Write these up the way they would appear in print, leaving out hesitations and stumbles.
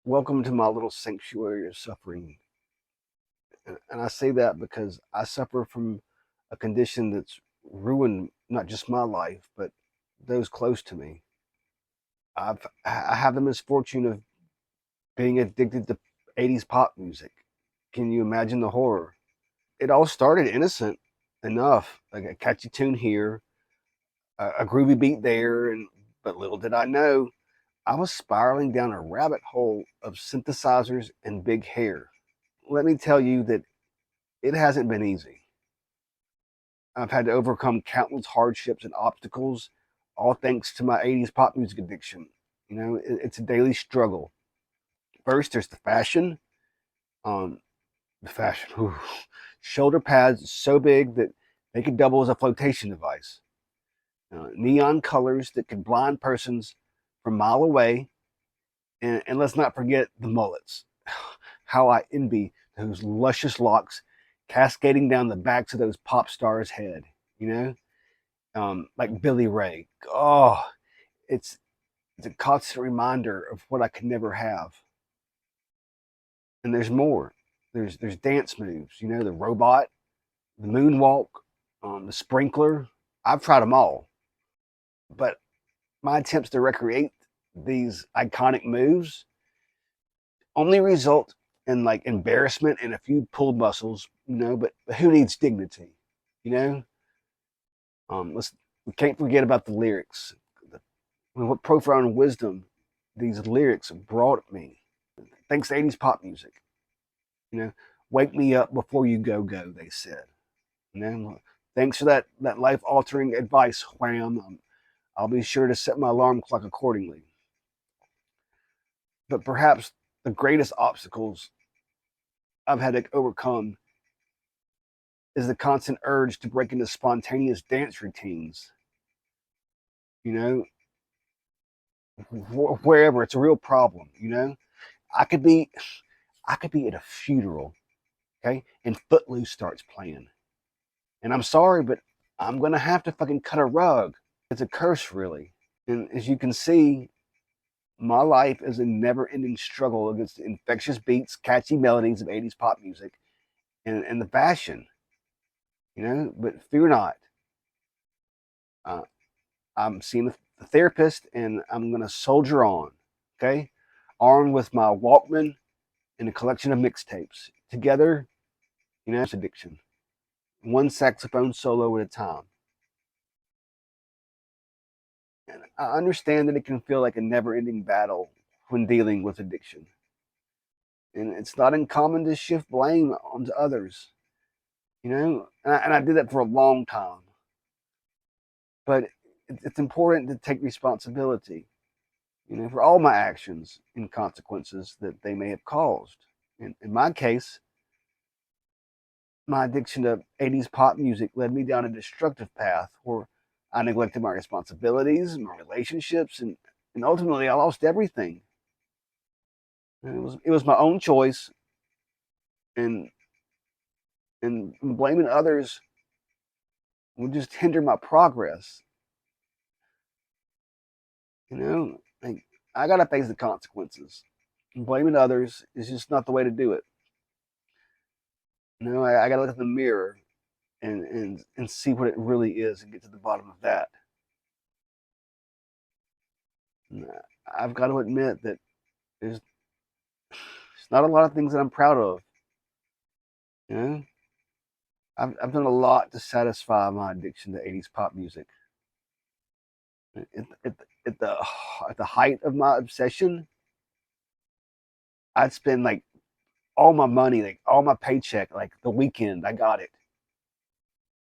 Welcome to my little sanctuary of suffering. And I say that because I suffer from a condition that's ruined not just my life, but those close to me. I have the misfortune of being addicted to 80s pop music. Can you imagine the horror? It all started innocent enough, like a catchy tune here, a groovy beat there, and but little did I know I was spiraling down a rabbit hole of synthesizers and big hair. Let me tell you that it hasn't been easy. I've had to overcome countless hardships and obstacles, all thanks to my 80s pop music addiction. It's a daily struggle. First, there's the fashion. Um, the fashion. Whew. Shoulder pads so big that they could double as a flotation device. Neon colors that could blind persons from a mile away. And let's not forget the mullets. How I envy those luscious locks cascading down the backs of those pop stars' head. You know, like Billy Ray. Oh, it's it's a constant reminder of what I could never have. And there's more. There's dance moves. The robot, the moonwalk, the sprinkler. I've tried them all, but my attempts to recreate these iconic moves only result in like embarrassment and a few pulled muscles. But who needs dignity? You know. Let's We can't forget about the lyrics. What profound wisdom these lyrics have brought me. Thanks to 80s pop music. You know, wake me up before you go, they said. Thanks for that life altering advice, Wham. I'll be sure to set my alarm clock accordingly. But perhaps the greatest obstacles I've had to overcome is the constant urge to break into spontaneous dance routines. You know, wherever it's a real problem. I could be, I could be at a funeral, okay, and Footloose starts playing, and I'm sorry, but I'm gonna have to fucking cut a rug. It's a curse, really. And as you can see, my life is a never-ending struggle against the infectious beats, catchy melodies of 80s pop music, and the fashion. But fear not. Uh, I'm seeing the therapist, and I'm gonna soldier on. Okay, armed with my Walkman and a collection of mixtapes. Together, it's addiction. One saxophone solo at a time. And I understand that it can feel like a never ending battle when dealing with addiction. And it's not uncommon to shift blame onto others, and I did that for a long time. But it's important to take responsibility, for all my actions and consequences that they may have caused. In my case, my addiction to 80s pop music led me down a destructive path where I neglected my responsibilities, my relationships, and ultimately I lost everything. And it was my own choice, and blaming others would just hinder my progress. Like, I gotta face the consequences. And blaming others is just not the way to do it. I gotta look in the mirror and see what it really is and get to the bottom of that. And I've got to admit that there's not a lot of things that I'm proud of. You know, I've done a lot to satisfy my addiction to 80s pop music. At, at, at the at the height of my obsession, I'd spend like all my money, like all my paycheck, like the weekend I got it,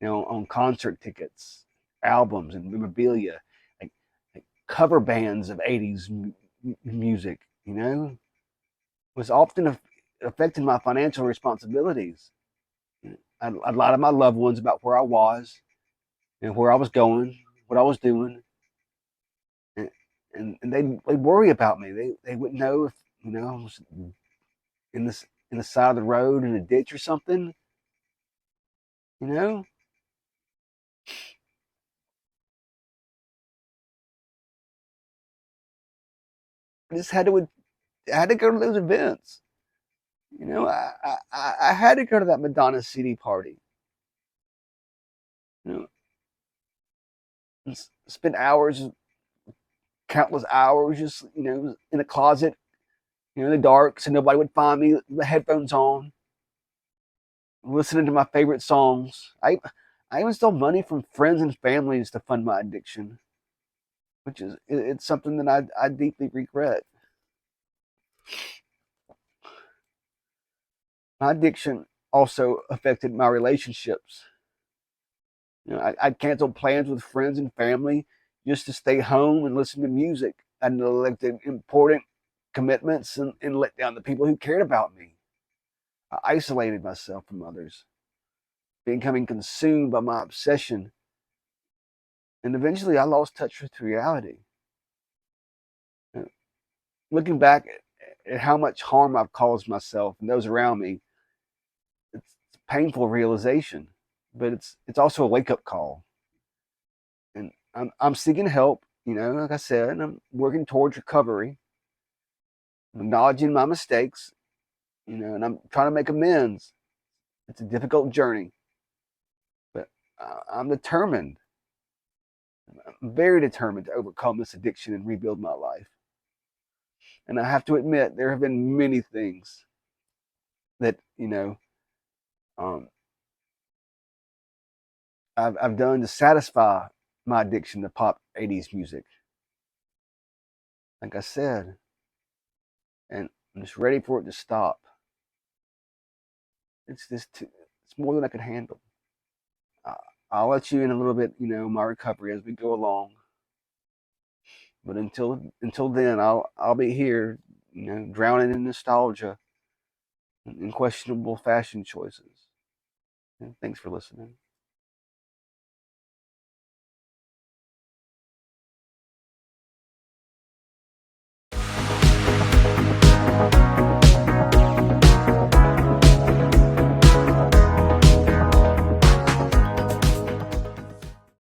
on concert tickets, albums, and memorabilia, like cover bands of 80s music. Was often affecting my financial responsibilities. I'd lie to my loved ones about where I was and where I was going, what I was doing, and they'd worry about me. They wouldn't know if I was in the side of the road in a ditch or something. You know, I just had to I had to go to those events. You know, I had to go to that Madonna CD party. You know, and spend hours, countless hours, just in a closet, in the dark, so nobody would find me with the headphones on, listening to my favorite songs. I even stole money from friends and families to fund my addiction, which is it's something that I deeply regret. My addiction also affected my relationships. I'd cancel plans with friends and family just to stay home and listen to music. I neglected important commitments and let down the people who cared about me. I isolated myself from others, becoming consumed by my obsession, and eventually I lost touch with reality. Looking back at how much harm I've caused myself and those around me, it's a painful realization, but it's also a wake up call. And I'm seeking help. Like I said, I'm working towards recovery. I'm acknowledging my mistakes. And I'm trying to make amends. It's a difficult journey, but I'm determined. I'm very determined to overcome this addiction and rebuild my life. And I have to admit, there have been many things that um, I've done to satisfy my addiction to pop '80s music. Like I said, and I'm just ready for it to stop. It's more than I can handle. Uh, I'll let you in a little bit, my recovery as we go along. But until then, I'll be here, drowning in nostalgia and questionable fashion choices. And thanks for listening.